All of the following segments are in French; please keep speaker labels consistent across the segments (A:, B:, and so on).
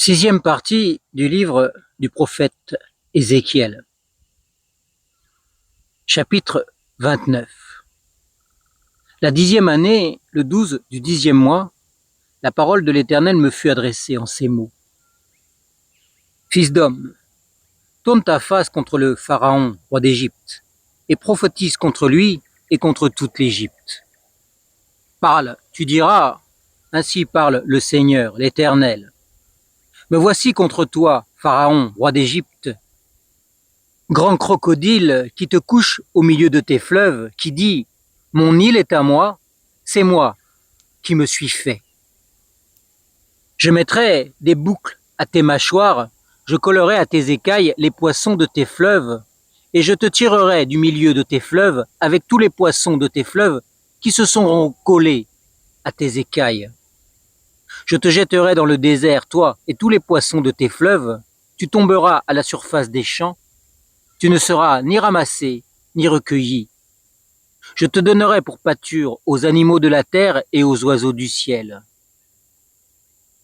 A: Sixième partie du livre du prophète Ézéchiel. Chapitre 29. La 10e année, le 12 du 10e mois, la parole de l'Éternel me fut adressée en ces mots. Fils d'homme, tourne ta face contre le Pharaon, roi d'Égypte, et prophétise contre lui et contre toute l'Égypte. Parle, tu diras, ainsi parle le Seigneur, l'Éternel. Me voici contre toi, Pharaon, roi d'Égypte, grand crocodile qui te couche au milieu de tes fleuves, qui dit « Mon île est à moi, c'est moi qui me suis fait. » Je mettrai des boucles à tes mâchoires, je collerai à tes écailles les poissons de tes fleuves, et je te tirerai du milieu de tes fleuves avec tous les poissons de tes fleuves qui se seront collés à tes écailles. Je te jetterai dans le désert, toi et tous les poissons de tes fleuves, tu tomberas à la surface des champs, tu ne seras ni ramassé, ni recueilli. Je te donnerai pour pâture aux animaux de la terre et aux oiseaux du ciel.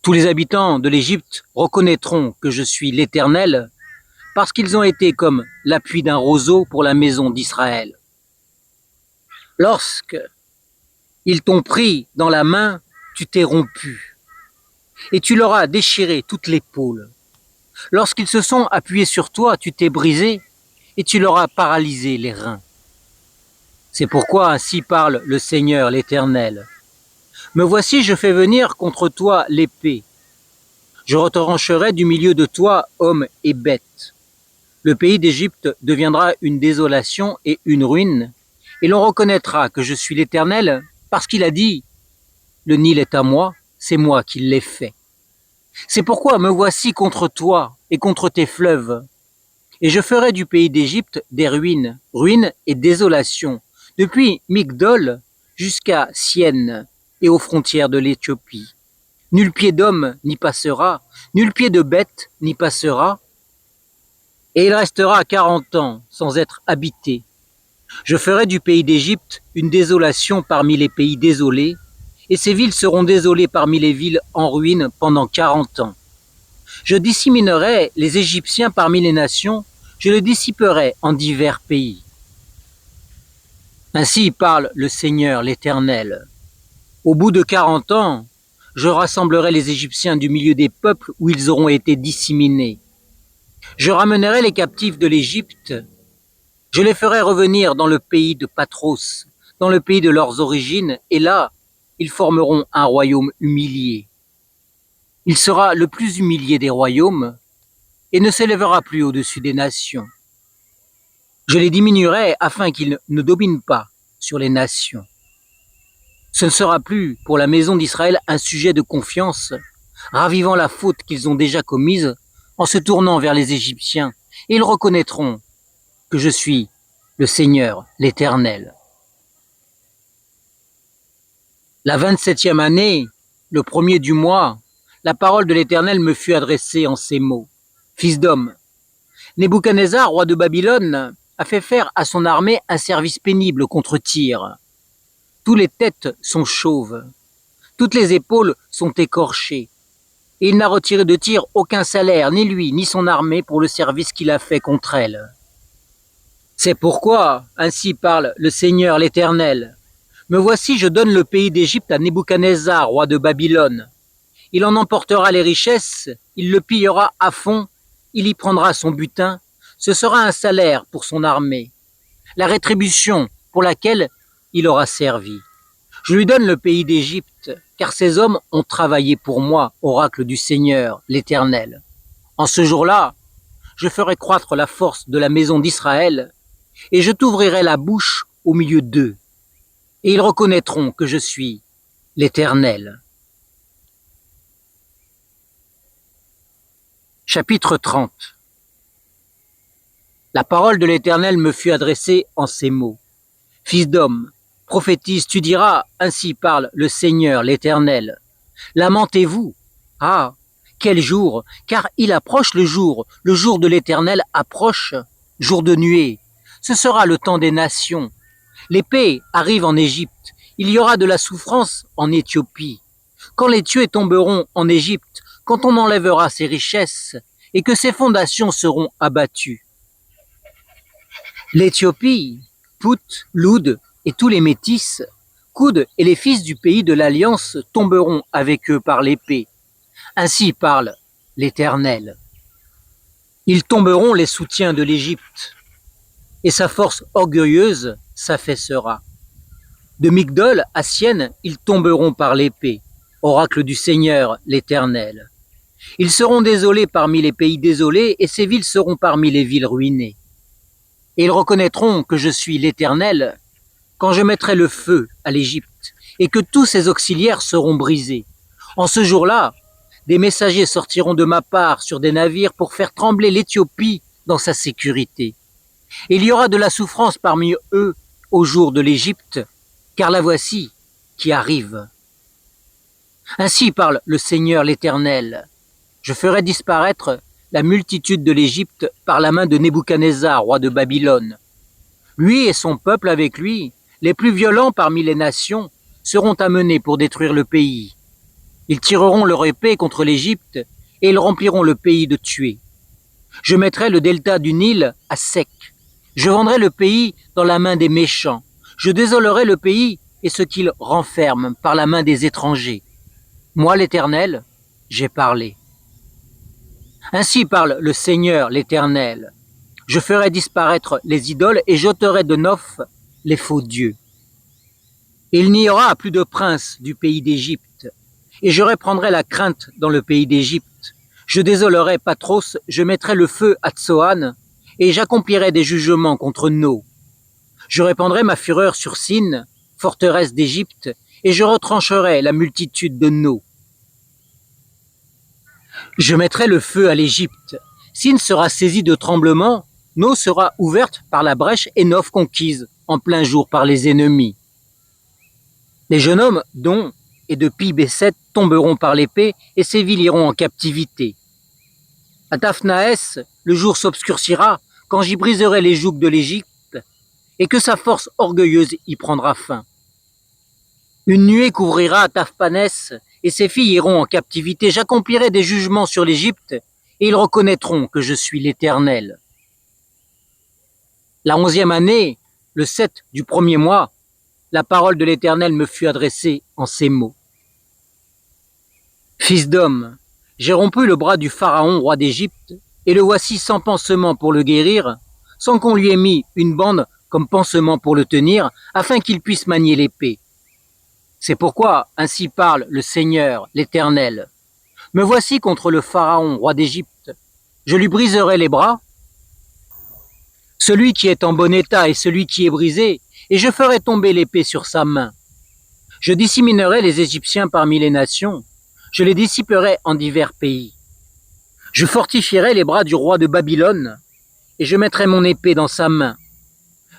A: Tous les habitants de l'Égypte reconnaîtront que je suis l'Éternel, parce qu'ils ont été comme l'appui d'un roseau pour la maison d'Israël. Lorsque ils t'ont pris dans la main, tu t'es rompu, et tu leur as déchiré toute l'épaule. Lorsqu'ils se sont appuyés sur toi, tu t'es brisé, et tu leur as paralysé les reins. C'est pourquoi ainsi parle le Seigneur l'Éternel. Me voici, je fais venir contre toi l'épée. Je retrancherai du milieu de toi hommes et bêtes. Le pays d'Égypte deviendra une désolation et une ruine, et l'on reconnaîtra que je suis l'Éternel parce qu'il a dit « Le Nil est à moi, c'est moi qui l'ai fait. » C'est pourquoi me voici contre toi et contre tes fleuves. Et je ferai du pays d'Égypte des ruines, ruines et désolations, depuis Migdol jusqu'à Sienne et aux frontières de l'Éthiopie. Nul pied d'homme n'y passera, nul pied de bête n'y passera, et il restera 40 ans sans être habité. Je ferai du pays d'Égypte une désolation parmi les pays désolés, et ces villes seront désolées parmi les villes en ruine pendant 40 ans. Je disséminerai les Égyptiens parmi les nations, je les dissiperai en divers pays. Ainsi parle le Seigneur l'Éternel. Au bout de 40 ans, je rassemblerai les Égyptiens du milieu des peuples où ils auront été disséminés. Je ramènerai les captifs de l'Égypte, je les ferai revenir dans le pays de Patros, dans le pays de leurs origines, et là, ils formeront un royaume humilié. Il sera le plus humilié des royaumes et ne s'élèvera plus au-dessus des nations. Je les diminuerai afin qu'ils ne dominent pas sur les nations. Ce ne sera plus pour la maison d'Israël un sujet de confiance, ravivant la faute qu'ils ont déjà commise en se tournant vers les Égyptiens, et ils reconnaîtront que je suis le Seigneur, l'Éternel. La 27e année, le 1er du mois, la parole de l'Éternel me fut adressée en ces mots. Fils d'homme, Nebuchadnezzar, roi de Babylone, a fait faire à son armée un service pénible contre Tyr. Toutes les têtes sont chauves, toutes les épaules sont écorchées, et il n'a retiré de Tyr aucun salaire, ni lui, ni son armée, pour le service qu'il a fait contre elle. C'est pourquoi, ainsi parle le Seigneur l'Éternel, me voici, je donne le pays d'Égypte à Nebuchadnezzar, roi de Babylone. Il en emportera les richesses, il le pillera à fond, il y prendra son butin, ce sera un salaire pour son armée, la rétribution pour laquelle il aura servi. Je lui donne le pays d'Égypte, car ces hommes ont travaillé pour moi, oracle du Seigneur, l'Éternel. En ce jour-là, je ferai croître la force de la maison d'Israël, et je t'ouvrirai la bouche au milieu d'eux, et ils reconnaîtront que je suis l'Éternel. Chapitre 30. La parole de l'Éternel me fut adressée en ces mots. Fils d'homme, prophétise, tu diras, ainsi parle le Seigneur l'Éternel. Lamentez-vous. Ah, quel jour, car il approche le jour de l'Éternel approche, jour de nuée. Ce sera le temps des nations. L'épée arrive en Égypte, il y aura de la souffrance en Éthiopie. Quand les tués tomberont en Égypte, quand on enlèvera ses richesses et que ses fondations seront abattues. L'Éthiopie, Pout, Loud et tous les métis, Koud et les fils du pays de l'Alliance tomberont avec eux par l'épée. Ainsi parle l'Éternel. Ils tomberont les soutiens de l'Égypte, et sa force orgueilleuse s'affaissera. De Migdol à Sienne, ils tomberont par l'épée, oracle du Seigneur l'Éternel. Ils seront désolés parmi les pays désolés, et ces villes seront parmi les villes ruinées. Et ils reconnaîtront que je suis l'Éternel, quand je mettrai le feu à l'Égypte, et que tous ses auxiliaires seront brisés. En ce jour-là, des messagers sortiront de ma part sur des navires pour faire trembler l'Éthiopie dans sa sécurité. Et il y aura de la souffrance parmi eux au jour de l'Égypte, car la voici qui arrive. Ainsi parle le Seigneur l'Éternel. Je ferai disparaître la multitude de l'Égypte par la main de Nebuchadnezzar, roi de Babylone. Lui et son peuple avec lui, les plus violents parmi les nations, seront amenés pour détruire le pays. Ils tireront leur épée contre l'Égypte et ils rempliront le pays de tués. Je mettrai le delta du Nil à sec. Je vendrai le pays dans la main des méchants. Je désolerai le pays et ce qu'il renferme par la main des étrangers. Moi, l'Éternel, j'ai parlé. Ainsi parle le Seigneur, l'Éternel. Je ferai disparaître les idoles et j'ôterai de Noph les faux dieux. Il n'y aura plus de princes du pays d'Égypte, et je reprendrai la crainte dans le pays d'Égypte. Je désolerai Patros, je mettrai le feu à Tsoan, et j'accomplirai des jugements contre No. Je répandrai ma fureur sur Sin, forteresse d'Égypte, et je retrancherai la multitude de No. Je mettrai le feu à l'Égypte. Sin sera saisie de tremblements, No sera ouverte par la brèche et Noph conquise en plein jour par les ennemis. Les jeunes hommes d'On et de Pi-Besset tomberont par l'épée et ces villes iront en captivité. À Taphnaès, le jour s'obscurcira quand j'y briserai les jougs de l'Égypte et que sa force orgueilleuse y prendra fin. Une nuée couvrira Taphpanès et ses filles iront en captivité. J'accomplirai des jugements sur l'Égypte et ils reconnaîtront que je suis l'Éternel. La 11e année, le 7 du premier mois, la parole de l'Éternel me fut adressée en ces mots. Fils d'homme, j'ai rompu le bras du Pharaon, roi d'Égypte, et le voici sans pansement pour le guérir, sans qu'on lui ait mis une bande comme pansement pour le tenir, afin qu'il puisse manier l'épée. C'est pourquoi ainsi parle le Seigneur, l'Éternel. Me voici contre le Pharaon, roi d'Égypte. Je lui briserai les bras, celui qui est en bon état et celui qui est brisé, et je ferai tomber l'épée sur sa main. Je disséminerai les Égyptiens parmi les nations, je les dissiperai en divers pays. Je fortifierai les bras du roi de Babylone, et je mettrai mon épée dans sa main.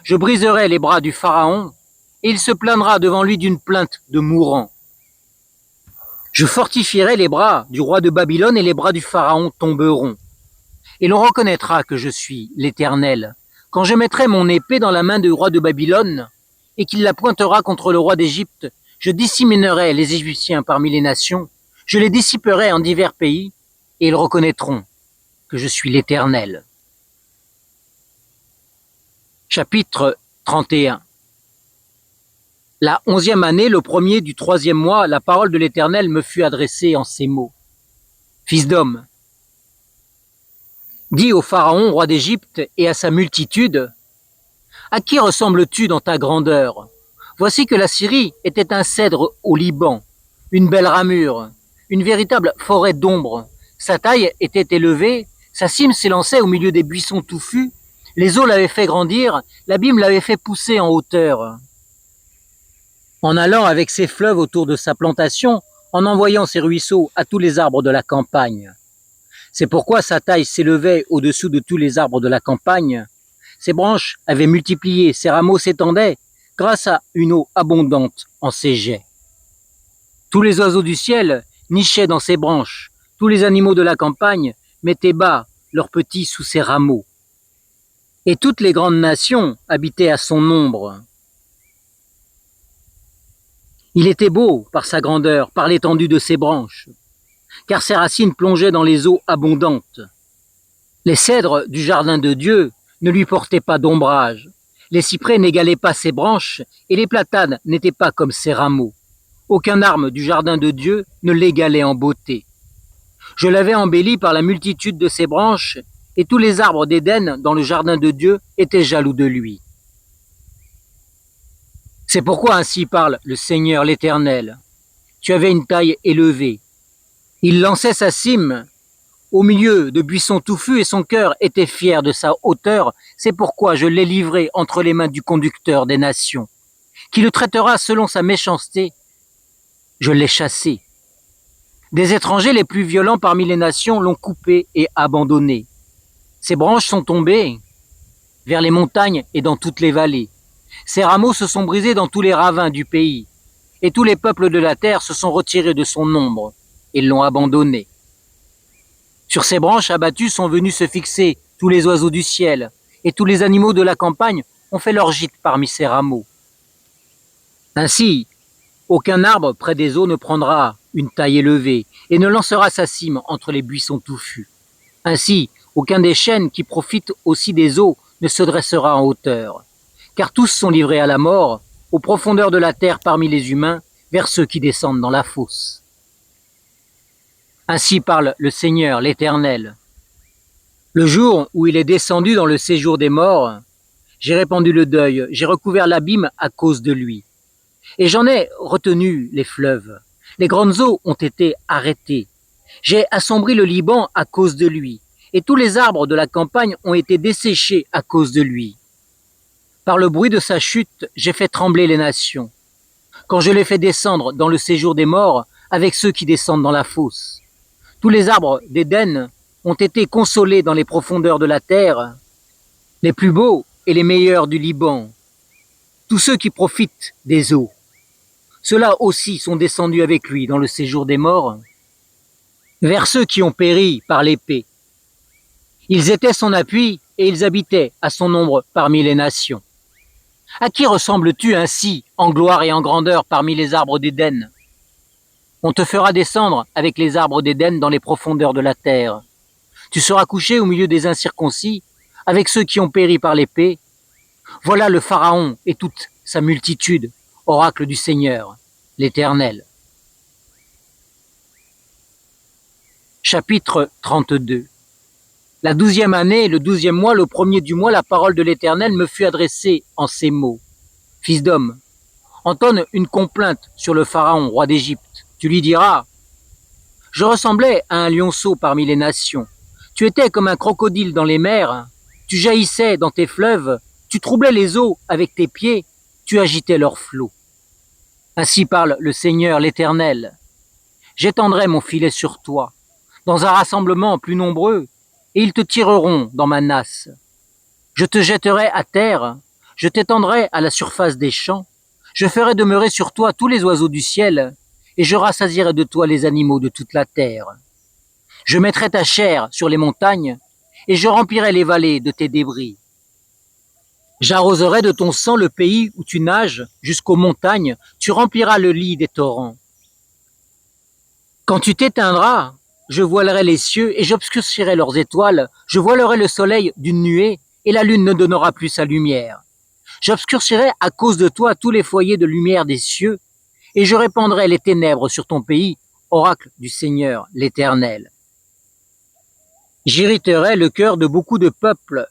A: Je briserai les bras du Pharaon, et il se plaindra devant lui d'une plainte de mourant. Je fortifierai les bras du roi de Babylone, et les bras du Pharaon tomberont. Et l'on reconnaîtra que je suis l'Éternel, quand je mettrai mon épée dans la main du roi de Babylone, et qu'il la pointera contre le roi d'Égypte, je disséminerai les Égyptiens parmi les nations, je les dissiperai en divers pays, et ils reconnaîtront que je suis l'Éternel. Chapitre 31. La 11e année, le premier du 3e mois, la parole de l'Éternel me fut adressée en ces mots. Fils d'homme, dis au Pharaon, roi d'Égypte, et à sa multitude, à qui ressembles-tu dans ta grandeur? Voici que la Syrie était un cèdre au Liban, une belle ramure, une véritable forêt d'ombre. Sa taille était élevée, sa cime s'élançait au milieu des buissons touffus, les eaux l'avaient fait grandir, l'abîme l'avait fait pousser en hauteur. En allant avec ses fleuves autour de sa plantation, en envoyant ses ruisseaux à tous les arbres de la campagne. C'est pourquoi sa taille s'élevait au-dessous de tous les arbres de la campagne. Ses branches avaient multiplié, ses rameaux s'étendaient grâce à une eau abondante en ses jets. Tous les oiseaux du ciel nichaient dans ses branches, tous les animaux de la campagne mettaient bas leurs petits sous ses rameaux. Et toutes les grandes nations habitaient à son ombre. Il était beau par sa grandeur, par l'étendue de ses branches. car ses racines plongeaient dans les eaux abondantes. Les cèdres du jardin de Dieu ne lui portaient pas d'ombrage, les cyprès n'égalaient pas ses branches, et les platanes n'étaient pas comme ses rameaux. Aucun arbre du jardin de Dieu ne l'égalait en beauté. Je l'avais embelli par la multitude de ses branches, et tous les arbres d'Éden dans le jardin de Dieu étaient jaloux de lui. C'est pourquoi ainsi parle le Seigneur l'Éternel. Tu avais une taille élevée. Il lançait sa cime au milieu de buissons touffus et son cœur était fier de sa hauteur. C'est pourquoi je l'ai livré entre les mains du conducteur des nations, qui le traitera selon sa méchanceté. Je l'ai chassé. Des étrangers les plus violents parmi les nations l'ont coupé et abandonné. Ses branches sont tombées vers les montagnes et dans toutes les vallées. Ses rameaux se sont brisés dans tous les ravins du pays, et tous les peuples de la terre se sont retirés de son ombre et l'ont abandonné. Sur ses branches abattues sont venus se fixer tous les oiseaux du ciel, et tous les animaux de la campagne ont fait leur gîte parmi ses rameaux. Ainsi, aucun arbre près des eaux ne prendra une taille élevée, et ne lancera sa cime entre les buissons touffus. Ainsi, aucun des chênes qui profitent aussi des eaux ne se dressera en hauteur, car tous sont livrés à la mort, aux profondeurs de la terre parmi les humains, vers ceux qui descendent dans la fosse. Ainsi parle le Seigneur l'Éternel. Le jour où il est descendu dans le séjour des morts, j'ai répandu le deuil, j'ai recouvert l'abîme à cause de lui. Et j'en ai retenu les fleuves. Les grandes eaux ont été arrêtées. J'ai assombri le Liban à cause de lui, et tous les arbres de la campagne ont été desséchés à cause de lui. Par le bruit de sa chute, j'ai fait trembler les nations, quand je l'ai fait descendre dans le séjour des morts avec ceux qui descendent dans la fosse. Tous les arbres d'Éden ont été consolés dans les profondeurs de la terre, les plus beaux et les meilleurs du Liban, tous ceux qui profitent des eaux. Ceux-là aussi sont descendus avec lui dans le séjour des morts, vers ceux qui ont péri par l'épée. Ils étaient son appui et ils habitaient à son ombre parmi les nations. À qui ressembles-tu ainsi, en gloire et en grandeur parmi les arbres d'Éden? On te fera descendre avec les arbres d'Éden dans les profondeurs de la terre. Tu seras couché au milieu des incirconcis, avec ceux qui ont péri par l'épée. Voilà le Pharaon et toute sa multitude, oracle du Seigneur, l'Éternel. Chapitre 32. La 12e année, le 12e mois, le premier du mois, la parole de l'Éternel me fut adressée en ces mots. Fils d'homme, entonne une complainte sur le Pharaon, roi d'Égypte. Tu lui diras, je ressemblais à un lionceau parmi les nations. Tu étais comme un crocodile dans les mers. Tu jaillissais dans tes fleuves. Tu troublais les eaux avec tes pieds. Tu agitais leurs flots. Ainsi parle le Seigneur l'Éternel. J'étendrai mon filet sur toi, dans un rassemblement plus nombreux, et ils te tireront dans ma nasse. Je te jetterai à terre, je t'étendrai à la surface des champs, je ferai demeurer sur toi tous les oiseaux du ciel, et je rassasierai de toi les animaux de toute la terre. Je mettrai ta chair sur les montagnes, et je remplirai les vallées de tes débris. J'arroserai de ton sang le pays où tu nages, jusqu'aux montagnes, tu rempliras le lit des torrents. Quand tu t'éteindras, je voilerai les cieux et j'obscurcirai leurs étoiles, je voilerai le soleil d'une nuée, et la lune ne donnera plus sa lumière. J'obscurcirai à cause de toi tous les foyers de lumière des cieux, et je répandrai les ténèbres sur ton pays, oracle du Seigneur l'Éternel. J'irriterai le cœur de beaucoup de peuples,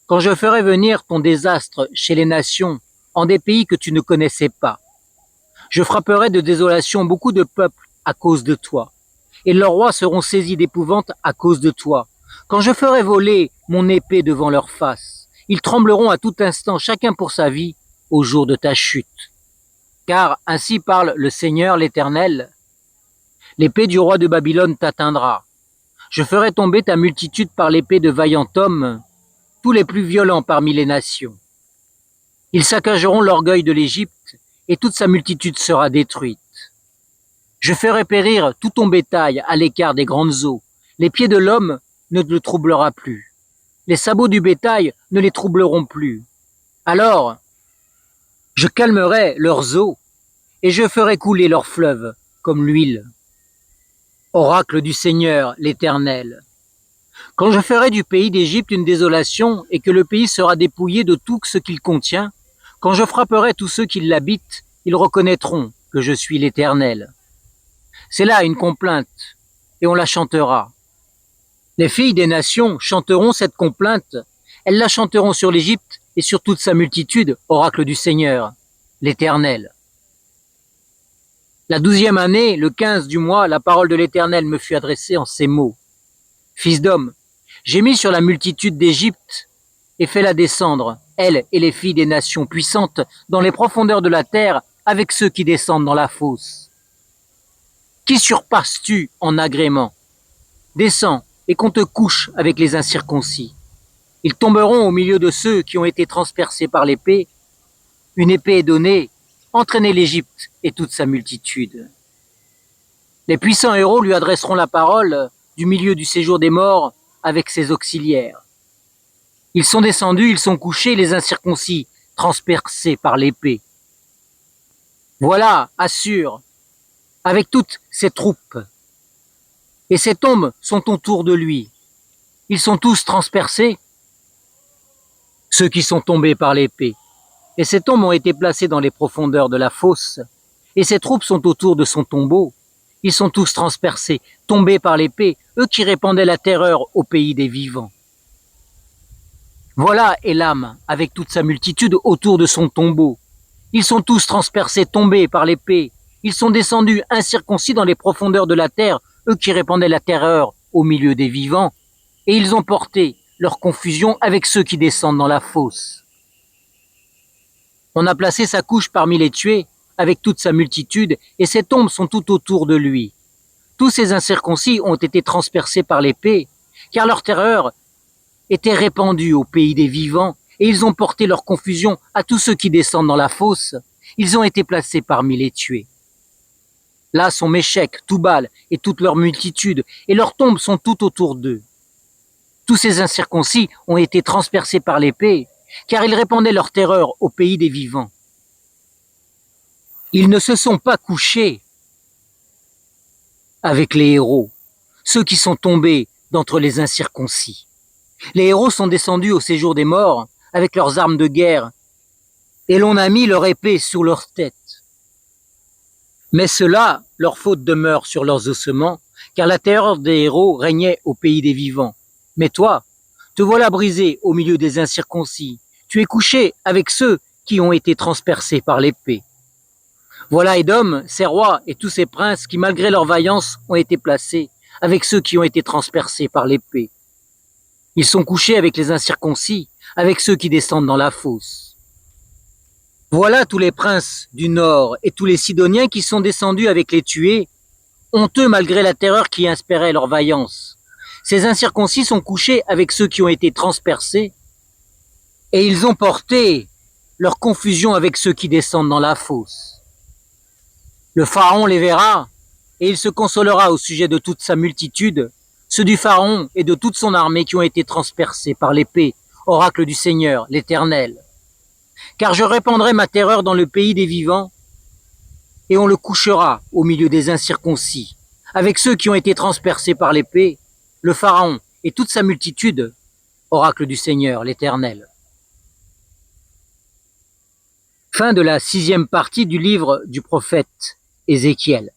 A: quand je ferai venir ton désastre chez les nations, en des pays que tu ne connaissais pas. Je frapperai de désolation beaucoup de peuples à cause de toi, et leurs rois seront saisis d'épouvante à cause de toi. Quand je ferai voler mon épée devant leur face, ils trembleront à tout instant, chacun pour sa vie, au jour de ta chute. Car ainsi parle le Seigneur l'Éternel, l'épée du roi de Babylone t'atteindra. Je ferai tomber ta multitude par l'épée de vaillants hommes, tous les plus violents parmi les nations. Ils saccageront l'orgueil de l'Égypte, et toute sa multitude sera détruite. Je ferai périr tout ton bétail à l'écart des grandes eaux. Les pieds de l'homme ne le troublera plus. Les sabots du bétail ne les troubleront plus. Alors, je calmerai leurs eaux, et je ferai couler leurs fleuves comme l'huile. oracle du Seigneur, l'Éternel. Quand je ferai du pays d'Égypte une désolation et que le pays sera dépouillé de tout ce qu'il contient, quand je frapperai tous ceux qui l'habitent, ils reconnaîtront que je suis l'Éternel. C'est là une complainte, et on la chantera. Les filles des nations chanteront cette complainte, elles la chanteront sur l'Égypte et sur toute sa multitude, oracle du Seigneur, l'Éternel. La 12e année, le 15 du mois, la parole de l'Éternel me fut adressée en ces mots. Fils d'homme, j'ai mis sur la multitude d'Égypte et fait-la descendre, elle et les filles des nations puissantes, dans les profondeurs de la terre, avec ceux qui descendent dans la fosse. Qui surpasses-tu en agrément? Descends et qu'on te couche avec les incirconcis. Ils tomberont au milieu de ceux qui ont été transpercés par l'épée. Une épée est donnée, entraînez l'Égypte et toute sa multitude. Les puissants héros lui adresseront la parole du milieu du séjour des morts avec ses auxiliaires. Ils sont descendus, ils sont couchés, les incirconcis, transpercés par l'épée. Voilà, Assur, avec toutes ses troupes. Et ses tombes sont autour de lui. Ils sont tous transpercés, ceux qui sont tombés par l'épée. Et ses tombes ont été placées dans les profondeurs de la fosse. Et ses troupes sont autour de son tombeau. Ils sont tous transpercés, tombés par l'épée, eux qui répandaient la terreur au pays des vivants. Voilà Élam, avec toute sa multitude autour de son tombeau. Ils sont tous transpercés, tombés par l'épée. Ils sont descendus incirconcis dans les profondeurs de la terre, eux qui répandaient la terreur au milieu des vivants. Et ils ont porté leur confusion avec ceux qui descendent dans la fosse. On a placé sa couche parmi les tués, avec toute sa multitude, et ses tombes sont tout autour de lui. Tous ces incirconcis ont été transpercés par l'épée, car leur terreur était répandue au pays des vivants, et ils ont porté leur confusion à tous ceux qui descendent dans la fosse. Ils ont été placés parmi les tués. Là sont Méchec, Toubal et toute leur multitude, et leurs tombes sont tout autour d'eux. Tous ces incirconcis ont été transpercés par l'épée, car ils répandaient leur terreur au pays des vivants. Ils ne se sont pas couchés avec les héros, ceux qui sont tombés d'entre les incirconcis. Les héros sont descendus au séjour des morts avec leurs armes de guerre, et l'on a mis leur épée sur leur tête. Mais ceux-là, leur faute demeure sur leurs ossements, car la terreur des héros régnait au pays des vivants. Mais toi, te voilà brisé au milieu des incirconcis. Tu es couché avec ceux qui ont été transpercés par l'épée. Voilà Édom, ses rois et tous ses princes qui, malgré leur vaillance, ont été placés avec ceux qui ont été transpercés par l'épée. Ils sont couchés avec les incirconcis, avec ceux qui descendent dans la fosse. Voilà tous les princes du nord et tous les Sidoniens qui sont descendus avec les tués, honteux malgré la terreur qui inspirait leur vaillance. Ces incirconcis sont couchés avec ceux qui ont été transpercés, et ils ont porté leur confusion avec ceux qui descendent dans la fosse. Le Pharaon les verra, et il se consolera au sujet de toute sa multitude, ceux du Pharaon et de toute son armée qui ont été transpercés par l'épée, oracle du Seigneur, l'Éternel. Car je répandrai ma terreur dans le pays des vivants, et on le couchera au milieu des incirconcis, avec ceux qui ont été transpercés par l'épée, le Pharaon et toute sa multitude, oracle du Seigneur, l'Éternel. Fin de la 6e partie du livre du prophète Ézéchiel.